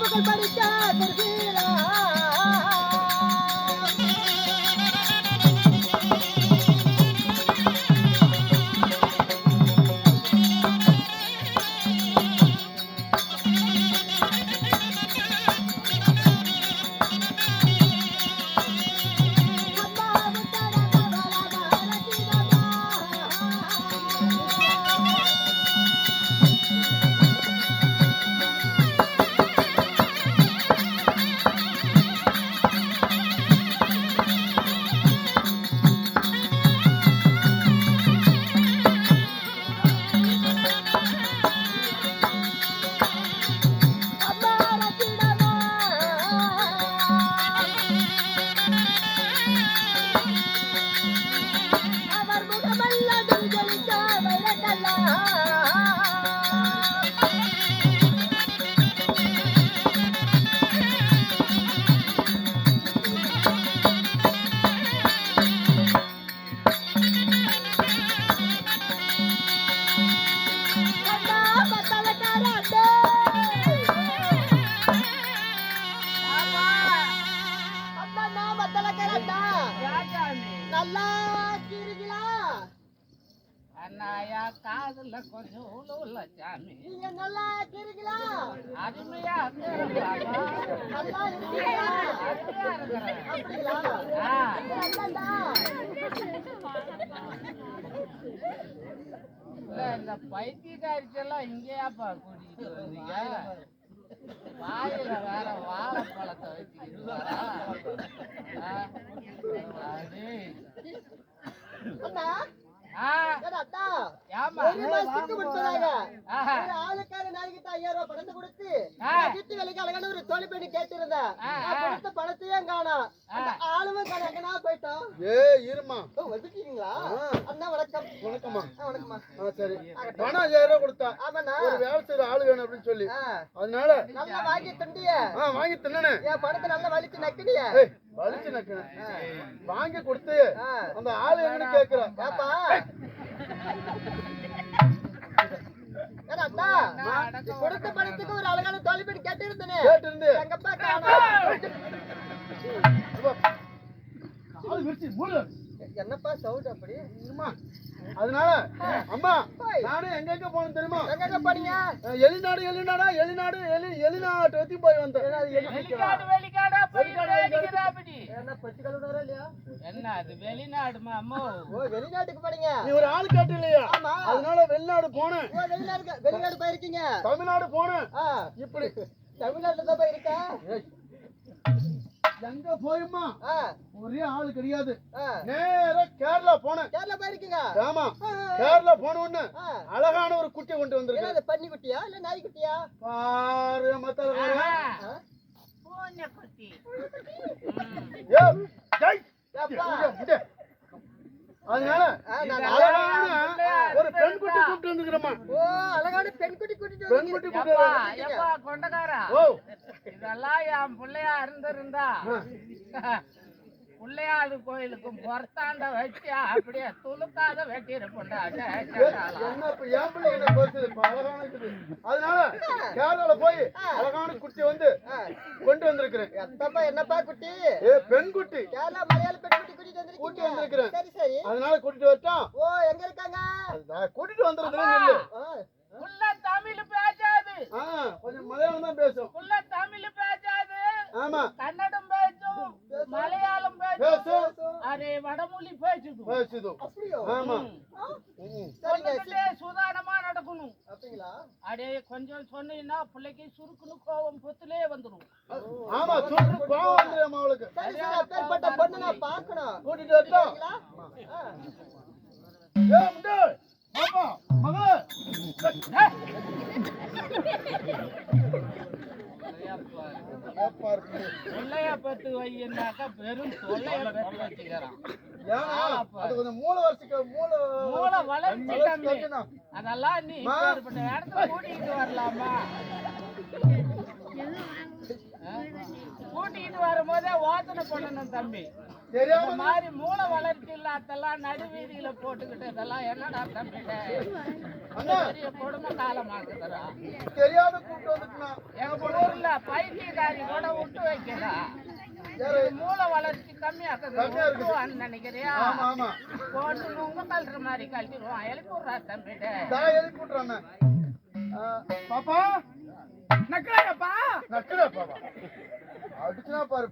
புகழ் படிக்க குருசீலா நல்லா இருக்கீங்களா? அண்ணாயா காதுல கொஞ்சம் உள்ள சாமி நீங்க நல்லா இருக்கீங்களா? அருமையா நல்லா இருக்கீங்களா? அப்படிங்களா? இல்ல இந்த பைத்தியக்காரிச்செல்லாம் இங்கேயாப்பா கூட்டிட்டு வந்தீங்க? வாயில வேற வாழைப்பழத்தை வச்சுக்கிட்டு ஆளுக்கார நாய்கிட்ட 5000 ரூபாய் பணத்தை கொடுத்து வீட்டு வேலைக்கு அழகான ஒரு தொழிற்பெண்ணி கேட்டிருந்தேன். கொடுத்த பணத்தையும் காணோம். ஆளுமே காண எங்கனா போயிட்டோம். இருமா வந்துட்டீங்களா? அண்ணா வணக்கம். வணக்கம்மா. வணக்கம்மா. சரி பணம் 5000 ரூபாய் கொடுத்தா ஆமாண்ணா ஒரு வேலை செய்யற ஆளு வேணும் அப்படின்னு சொல்லி அதனால நல்லா வாங்கி தண்டிய வாங்கி தின்னே என் பணத்தை நல்லா வலிச்சு நக்கிடிய வலிச்சு நக்கின வாங்கி கொடுத்து அந்த ஆளு எங்கன்னு கேக்குறேன். ஏப்பா கொடுத்த பணத்துக்கு ஒரு அழகான தொலைபேசி கேட்டு இருந்தேன். எங்கப்பா என்னப்பா சவுண்ட் அப்படி? அதனால அம்மா நானும் எங்க போனேன் தெரியுமா? எங்க போனீங்க? எலிநாட்டு வச்சு போய் வந்தேன். என்ன அது வெளிநாடுமா அம்மா? வெளிநாட்டுக்கு போனீங்க? நீ ஒரு ஆள் கேட்டு இல்லையா? அதனால வெளிநாடு போனேன். வெளிநாடு போயிருக்கீங்க? தமிழ்நாடு போனேன். இப்படி தமிழ்நாட்டுல தான் போயிருக்கா? எங்க போயுமா ஒரே ஆளு கிடையாது. நேரா கேரளா போனேன். கேரளா போயிருக்கீங்க? ஆமா கேரளா போன உடனே அழகான ஒரு குட்டி கொண்டு வந்திருக்கேன். பன்னி குட்டியா இல்ல நாய் குட்டியா? பாரு மத்தல பூனை குட்டி. அதனால அழகான ஒரு பெண் குட்டி கூப்பிட்டு வந்துக்கிறோமா. ஓ அழகான பெண் குட்டி கூட்டிட்டு பெண் குட்டி கூப்பிட்டு கொண்டகாரா இதெல்லாம் என் பிள்ளையா இருந்திருந்தா பிள்ளையாடு கோயிலுக்கும் பொறத்தாண்ட வச்சு அப்படியே துளுக்காத வெட்டி இருப்பா. அதனால கேரளால போய் அழகான குட்டி வந்து கொண்டு வந்திருக்கிறேன். என்னப்பா குட்டி? பெண் குட்டி. கேரளா மலையாள பெண் குட்டி கூட்டிட்டு வந்திருக்கிறேன். சரி சரி. அதனால கூட்டிட்டு வரட்டும். ஓ எங்க இருக்காங்க? கூட்டிட்டு வந்துருந்தேன். உள்ள தமிழ் பேசாது. கொஞ்சம் மலையாளம் தான் பேசும். உள்ள தமிழ் பேசாது. ஆமா கன்னடம் பேசும், மலையாளம் பேசும், அரே வடமொழி பேசுது. ஆமா சுதாரணமா நடக்கணும். அப்படிங்களா? அடே கொஞ்சம் சொன்னீங்கன்னா பிள்ளைக்கு சுருக்குன்னு கோவம் பொத்துலே வந்துடும். ஆமா சுருக்கு கோவம் வந்துடும் அவளுக்கு. அப்பேற்பட்ட பொண்ணு நான் பார்க்கணும். கூட்டிட்டு வரட்டா? பாப்பா மகா தொல்லையா பத்து வையன்னாக்கா பெரும் தொல்லையா பத்து வச்சுக்கிறான். மூளை வளர்ச்சி கம்மி. அதெல்லாம் நீ இடத்துல கூட்டிட்டு வரலாமா? கூட்டிக்கிட்டு வரும்போதே ஓத்தனை பண்ணணும் தம்பி. தெரியாம இந்த மாதிரி மூளை வளர்ச்சி இல்லாதெல்லாம் நடுவீதியில போட்டுக்கிட்டு இதெல்லாம் என்னடா தம்பி அண்ணா பெரிய கொடுமை காலமாக்குதுடா. தெரியாத கூப்பிட்டு வந்துட்டுனா எங்க ஊர்ல பைத்தியக்காரி கூட விட்டு வைக்கிறா. மூளை வளர்ச்சி கம்மியா இருக்குது நினைக்கிறியா? ஆமா ஆமா போட்டு உங்க கல்ற மாதிரி கழட்டிடுவான். எழுப்பி விடுறா தம்பிட்ட. நான் எழுப்பி விட்டுறேன். பாப்பா நக்கலையாப்பா நக்கல பாப்பா அடிச்சுனா பாரு.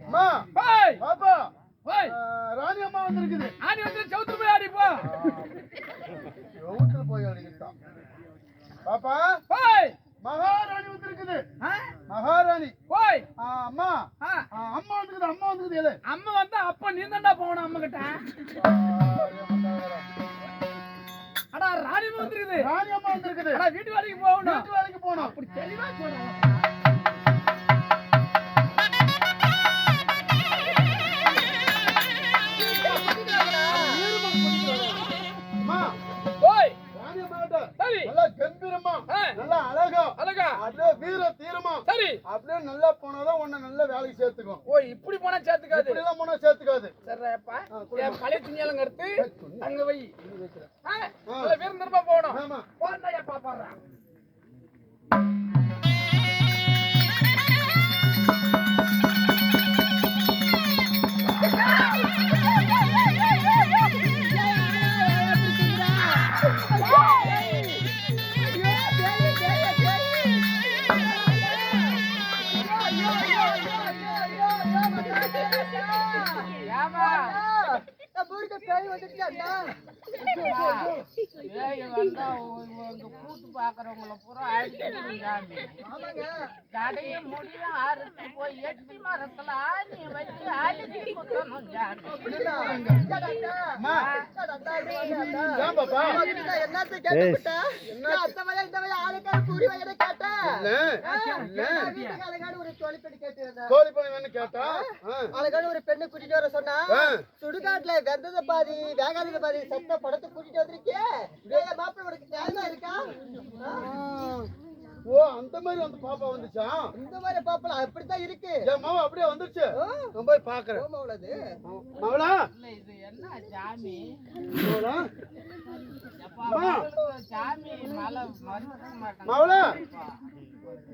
அம்மா போய் பாப்பா போய் ராணி அம்மா வந்திருக்குது. ஆடி வந்து சவுத்து போய் அடி போ. ரோட்ல போய் அடிக்கிட்டான். பாப்பா போய் மகாராணி வந்திருக்குது. மகாராணி போய் அம்மா அம்மா வந்துக்குது. அம்மா வந்துக்குது. ஏழு அம்மா வந்தா அப்ப நீ தான்டா போகணும் அம்மா கிட்ட. அடா ராணி வந்துருக்குது. ராணி அம்மா வந்திருக்குது. அடா வீட்டு வேலைக்கு போகணும். வீட்டு வேலைக்கு போகணும். அப்படி தெளிவா சொல்றாங்க. அம்மா போய் ராணி அம்மாட்ட சரி நல்லா கம்பீரமா நல்லா அழகா அழகா அப்படியே வீர தீரமா சரி அப்படியே நல்லா போனாதான் உன்னை நல்ல வேலைக்கு சேர்த்துக்கும். ஓ இப்படி போனா சேர்த்துக்காது. இப்படி எல்லாம் போனா சேர்த்துக்காது. சரிப்பா என் பழைய துணியெல்லாம் எடுத்து அங்க வை. வேற நிருபா போகணும். ஆமா போறா பாப்பாடுறா. கூட்டு பாக்குறவங்கள பூரா அடிச்சு கடைய முடியும் அறுத்து போய் எட்டி மரத்துல ஆணி வச்சு அழுத்தி குத்தணும் ஜாமி. என்னத்த கேட்ட அந்த வய இந்த வய ஆளுக்கார கூறி வயதை கேட்ட ஒரு தோழி பெண்ணு கேட்டிருந்தேன். கோழி பண்ணி வேணும் கேட்டா அழகான ஒரு பெண்ணை கூட்டிட்டு வர சொன்னா சுடுகாட்டுல வெந்தத பாதி வேகாதத பாதி சத்த படத்தை கூட்டிட்டு வந்திருக்கே. மாப்பிள்ள உனக்கு டைமா இருக்கா? ஓ அந்த மாதிரி அந்த பாப்பா வந்துச்சா? இந்த மாதிரி பாப்பல அப்படித்தான் இருக்கு. என் மாமா அப்படியே வந்துருச்சு. நான் போய் பாக்குறேன். மவளா இது என்ன ஜாமி? மவளா ஜாமி மலை மறுக்க மாட்டேன். மவளா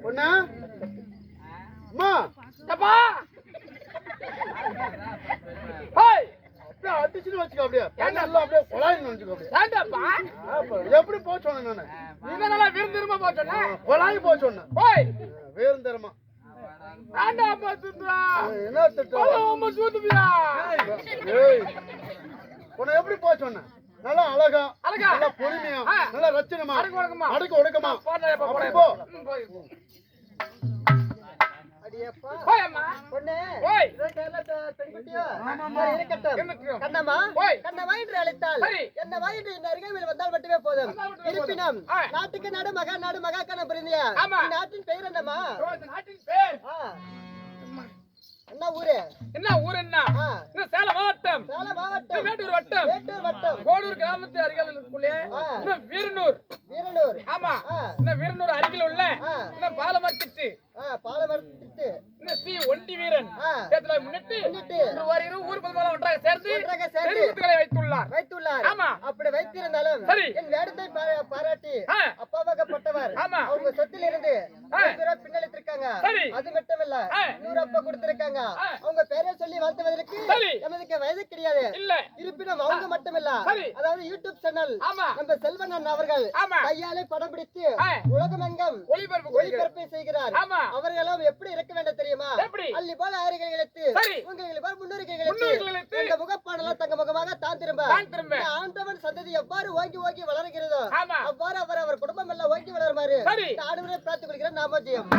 பொண்ணா அம்மா அப்பா ஹேய் அப்படியே அடிச்சுன்னு வச்சுக்க. அப்படியே நல்லா அப்படியே கொலாயின்னு நினைச்சுக்க. அப்படியே ஏண்டப்பா எப்படி போச்சோன்னு நானு நீ நல்லா விருந்திருமா போச்சோன்னா கொலாயி போச்சோன்னு போய் வேறுந்தரமா ஆண்டாப்பா சுத்துறா என்ன திட்டம் அம்மா சுத்துவியா? ஏய் உன்னை எப்படி போச்சோன்னு நல்லா அழகா அழகா நல்லா பொறுமையா நல்லா ரச்சனமா அடக்க ஒடுக்கமா போடா போ. அடியப்பா போயம்மா பொண்ணே போய் பெண்குட்டியோ கண்ணம்மா கண்ணம்மா என்று அழைத்தால் என்னம்மா என்று இந்த அருகாமையில் வந்தால் மட்டுமே போதும். இருப்பினும் நாட்டுக்கு நாடு மகா நாடு மகா கண்ண பிறந்தியா? நாட்டின் பெயர் என்னம்மா? நாட்டின் பேர் என்ன ஊரு? என்ன ஊர்? என்ன சேலம் மாவட்டம். சேலம் மாவட்டம் மேட்டூர் வட்டம். மேட்டூர் வட்டம் கோடூர் கிராமத்து அருகில் இருக்குள்ளே வீரனூர். வீரனூர் ஆமா இந்த வீரனூர் அருகில் உள்ள பாலமட்டிட்டு பாலமரத்திட்டு ஸ்ரீ ஒண்டி வீரன் முன்னிட்டு ஊர் பொதுமக்கள் ஒன்றாக சேர்ந்து வைத்துள்ளார். ஆமா அப்படி வைத்திருந்தாலும் என் வேடத்தை பாராட்டி அப்பாவாகப்பட்டவர் அவங்க சொத்தில் இருந்து பின்னளித்திருக்காங்க. அது மட்டுமல்ல 100 அப்பா கொடுத்திருக்காங்க. அவங்க பேரை சொல்லி வாழ்த்துவதற்கு நமக்கு வயது கிடையாது. இருப்பினும் அவங்க மட்டுமில்ல அதாவது யூடியூப் சேனல் நம்ம செல்வன் அவர்கள் கையாலே படம் பிடித்து உலகமெங்கும் ஒளிபரப்பை செய்கிறார். அவர்களும் எப்படி இருக்க வேண்டும் தெரியுமா? அள்ளி போல ஆறுகளை இழுத்து உங்களை போல முன்னோர்கள் இழுத்து இந்த முகப்பாடலாம் தங்க முகமாக தான் திரும்ப ஆண்டவன் சந்ததி எவ்வாறு ஓங்கி ஓங்கி வளர்கிறதோ அவ்வாறு அவர் குடும்பம் எல்லாம் ஓங்கி வளருமாறு ஆண்டவரை பிரார்த்திக் கொள்கிறேன். நாமஜெயம்.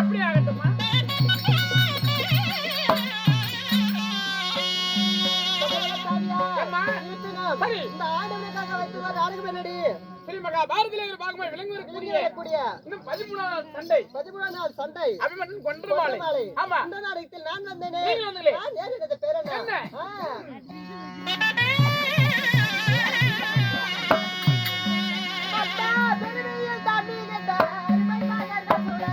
இந்த ஆண்டவனுக்காக வைத்துள்ள நாடகம் என்னடி? மகாபாரதத்தில் ஒரு பாகமாய் விளங்கக்கூடிய இன்னும் 13ஆம் நாள் சண்டை அபிமன்யு கொன்ற மாலை. ஆமா இந்த நாடகத்தில் நான் வந்தேனே. நீங்க வந்தீங்களே. நான் நேரடி பேர் என்ன? அப்பா பெருமையில் தாண்டினதா அருமை மகன் சுடா.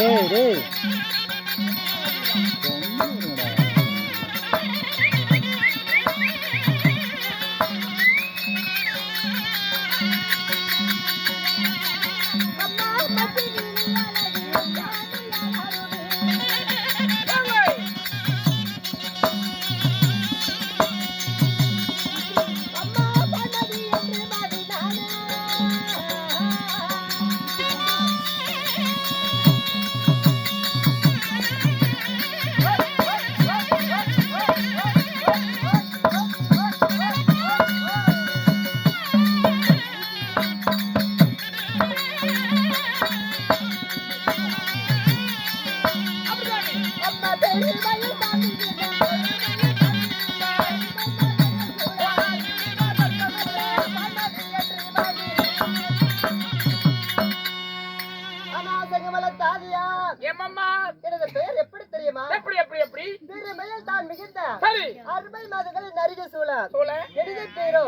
டேய் டேய் எனது பெயர் எப்படி தெரியுமா? எப்படி திருமையில் தான் மிகுந்த சரி 60 மாதங்களில் நரிக சூழல் சோழ எளிதை பேரோ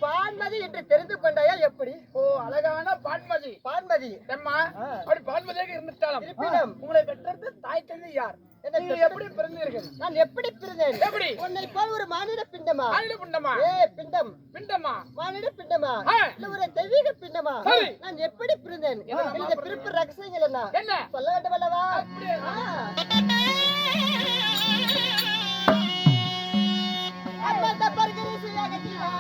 பான்மதி என்று தெரிந்து கொண்டாயா எப்படி? ஓ அழகான பான்மதி பான்மதி எம்மா அப்படி பான்மதியாக இருந்துட்டாலும் இருப்பினும் உங்களை பெற்றது தாய் தந்தை யார்? என்னை எப்படி பிறந்தீர்கள்? நான் எப்படி பிறந்தேன்? எப்படி? உன்னை போல் ஒரு மானிட பிண்டமா? மானிட பிண்டமா? பிண்டம் பிண்டமா? மானிட பிண்டமா? ஆ. இல்ல ஒரு தெய்வீக பிண்டமா? சரி. நான் எப்படி பிறந்தேன்? இந்த பிறப்பு ரகசியங்கள் என்ன? என்ன? சொல்ல வேண்டும் அல்லவா? அப்படியே. அம்மா தப்பர்கிரி சுயாகத்தியா.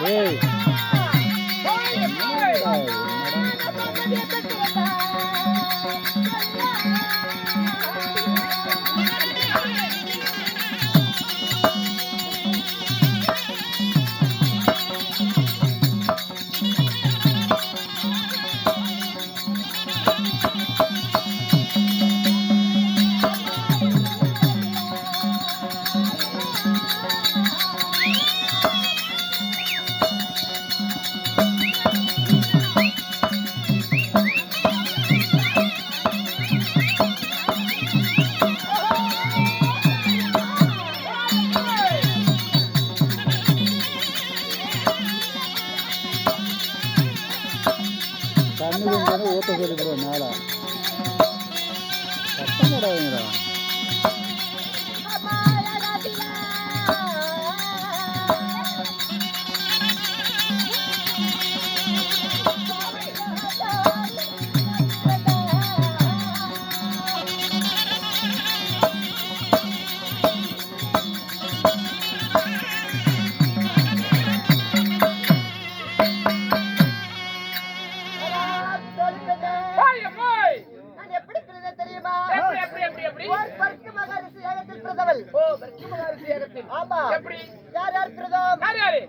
ஏய் தண்ணி ஓட்ட சொல்லி ப்ரோ மேல சத்தம் போடாதீங்கடா நான் எப்படி பிறந்தேன் தெரியுமா? எப்படி? ஓர் பர்க்கு மகரிஷி யாகத்தில் பிறந்தவள். ஓ பர்க்கு மகரிஷி யாகத்தில். ஆமா. எப்படி? யார் பிரதம்? யாரு?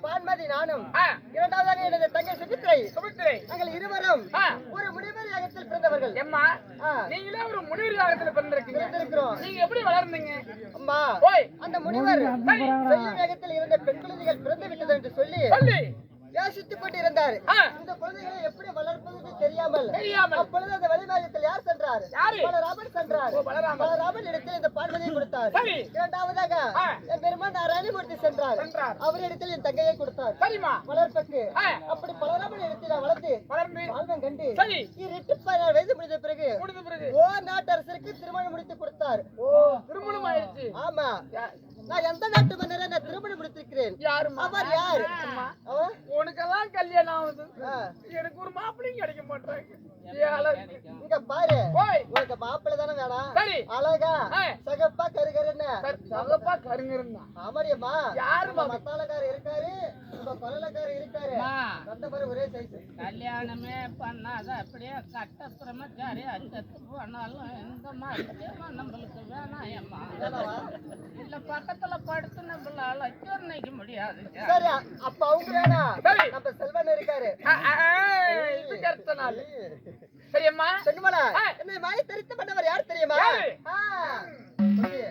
பான்மதி நானும். ஆ. இரண்டாவதாக எனது தங்கை சுமித்ரை. சுமித்ரை. நாங்கள் இருவரும் ஆ. ஒரு முனிவர் யாகத்தில் பிறந்தவர்கள். எம்மா ஆ. நீங்களே ஒரு முனிவர் யாகத்துல பிறந்திருக்கீங்க. பிறந்திருக்கிறோம். நீங்க எப்படி வளர்ந்தீங்க? அம்மா ஓய் அந்த முனிவர் செய்யும் யாகத்தில் இருந்த பெண் குழந்தைகள் பிறந்து விட்டது என்று சொல்லி சொல்லி யோசித்துக் கொண்டிருந்தார். ஆ. இந்த குழந்தைகளை எப்படி வளர்ப்பது தெரியாமல் தெரியாமல். அப்பொழுது அந்த வழிமார்க்கத்தில் யார் சென்றார்? யாரு? பலராமன் சென்றார். ஓ, பலராமன். பலராமன் இடத்தில் இந்த பார்வதியை கொடுத்தார். சரி. இரண்டாவதாக ஆ. என் பெருமான் நாராயணமூர்த்தி சென்றார். சென்றார். அவரிடத்தில் என் தங்கையை கொடுத்தார் சரிம்மா வளர்ப்புக்கு. ஆ. அப்படி பலராமன் இடத்தில் நான் வளர்ந்து வளர்ந்து வாழ்வன் கண்டு சரி 16 வயது முடிந்த பிறகு முடிந்த பிறகு ஓர் நாட்டரசருக்கு திருமணம் முடித்து கொடுத்தார். ஓ திருமணம் ஆயிடுச்சு. ஆமா. நான் எந்த நாட்டு மன்னரை நான் திருமணம் முடித்திருக்கிறேன். யாரும்மா? அவர் யார்? அவன் உனக்கெல்லாம் கல்யாணம் ஆகுது. ஆ. எனக்கு ஒரு மாப்பிள்ளையும் கிடைக்க மாட்டாங்க. ஏழை. இங்க பாரு ஓய் உனக்கு மாப்பிள்ளை தானே வேணாம்? சரி. அழகா ஆ. சகப்பா கருகருன்னு சகப்பா கருங்கிருந்தா ஆமாடியம்மா. யாரும்மா? மத்தாளக்காரர் இருக்காரு, உங்க கொலலக்காரர் இருக்காரு. ரெண்டு பேரும் ஒரே சைஸ். கல்யாணமே பண்ணாத அப்படியே கட்ட பிரம்மச்சாரி அச்சத்து போனாலும் இந்த மாதிரி நம்மளுக்கு வேணாயம்மா. இல்ல பக்கத்துல படுத்து நம்மளால அச்சோர்னைக்கு முடியாது. சரி அப்ப அவங்க வேணாம். சரி. நம்ம செல்வன் இருக்காரு. இது கருத்த நாள். சரியம்மா செங்கமலா ஆ. என்னை மாய தெரித்து பண்ணவர் யார் தெரியுமா? யாரு? ஆ. சொல்லு.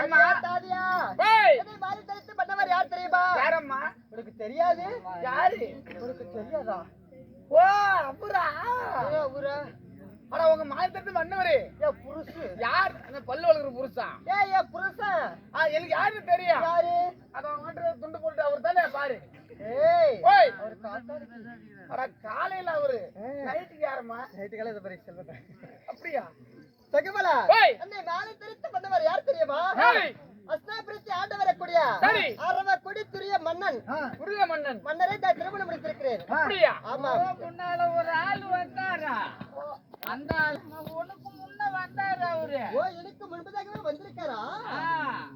அம்மா. தாதியா ஏய், என்னை மாறி தரித்து பண்ணவர் யார் தெரியுமா? யாரம்மா? உனக்கு தெரியாது? யாரு? உனக்கு தெரியாதா? ஓ, அப்புறா. ஏ ஊரா ஆனா உங்க மாயத்தட்டு மன்னவரு ஏ புருஷு யார்? அந்த பல்லு வளர்க்குற புருஷா? ஏ புருஷன் எனக்கு யாருன்னு தெரியும். யாரு? அத அவங்க துண்டு போட்டு அவர் தானே பாரு. ஏய் ஓய், அவர் காத்தாடி அட காலையில அவரு நைட்டுக்கு யாரம்மா? நைட்டு காலை இந்த பரீட்சை சொல்றேன். அப்படியா? சகமலா ஓய், என்னை மாறி தரித்து பண்ணவர் யார் தெரியுமா? ஏய், அஸ்தாபிரத்தி ஆண்டு வரக்கூடிய சரி. அரவ கொடி துரிய மன்னன் குருத மன்னன். மன்னரை நான் திருமணம் முடித்திருக்கிறேன். அப்படியா? ஆமா முன்னால ஒரு ஆள் வந்தாரா? அந்த ஆள் உனக்கு முன்ன வந்தாரு அவரு. ஓ எனக்கு முன்பதாகவே வந்திருக்காரா? ஆ,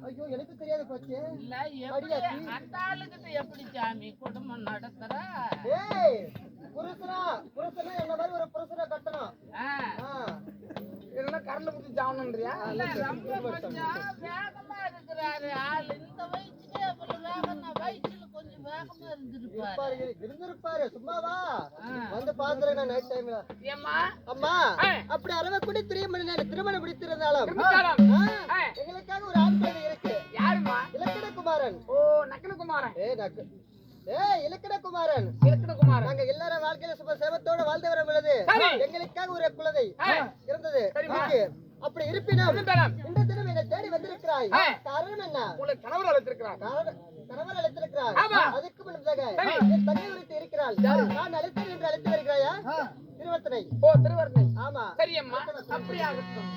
ஐயோ எனக்கு தெரியாது போச்சு. இல்ல எப்படி அந்த ஆளுகிட்ட எப்படி சாமி குடும்பம் நடத்துற? ஏய் புருஷனா என்ன மாதிரி ஒரு புருஷனை கட்டணும். ஆ, இல்லைன்னா கரண்ட்ல முடிச்சு ஜாவணுன்றியா? இல்ல, ரொம்ப கொஞ்சம் வேகமா இருக்கிறாரு ஆள். இந்த வயசுலயே அவ்வளவு வேகமா, வயசுல கொஞ்சம் வேகமா இருந்திருப்பாரு. இருந்திருப்பாரு. சும்மாவா ஆ. வந்து பாத்துறேன் நான் நைட் டைம்ல. ஏம்மா? அம்மா ஆ. அப்படி அரவ கொடி துரிய மன்னன் திருமணம் முடித்திருந்தாலும் திருமணம். ஆ, எங்களுக்காக ஒரு ஆண் குழந்தை இருக்கு. யாரும்மா? இலக்கண குமாரன். ஓ, நக்கனகுமாரன். இலக்கண குமாரன். இலக்கணகுமாரன். நாங்க எல்லாரும் வாழ்க்கையில சுப சேவத்தோட வாழ்ந்து வர பொழுது சரி. எங்களுக்காக ஒரு குழந்தை ஆ. இருந்தது. சரிம்மா. இருக்கு. அப்படி இருப்பினும் இருந்தனம். இந்த தினம் என்னை தேடி வந்திருக்கிறாய். ஆ. காரணம் என்ன? உங்களை கணவர் அழைத்திருக்கிறார். கணவர் அழைத்திருக்கிறாய். ஆமா. அதுக்கு முன்னதாக சரி. என் தங்கை ஒருத்தி இருக்கிறாள். நான் அழைத்தேன் என்று அழைத்து வருகிறாயா? திருவர்த்தனை. ஓ, திருவர்ணை. ஆமா. சரியம்மா, அப்படியாகட்டும்.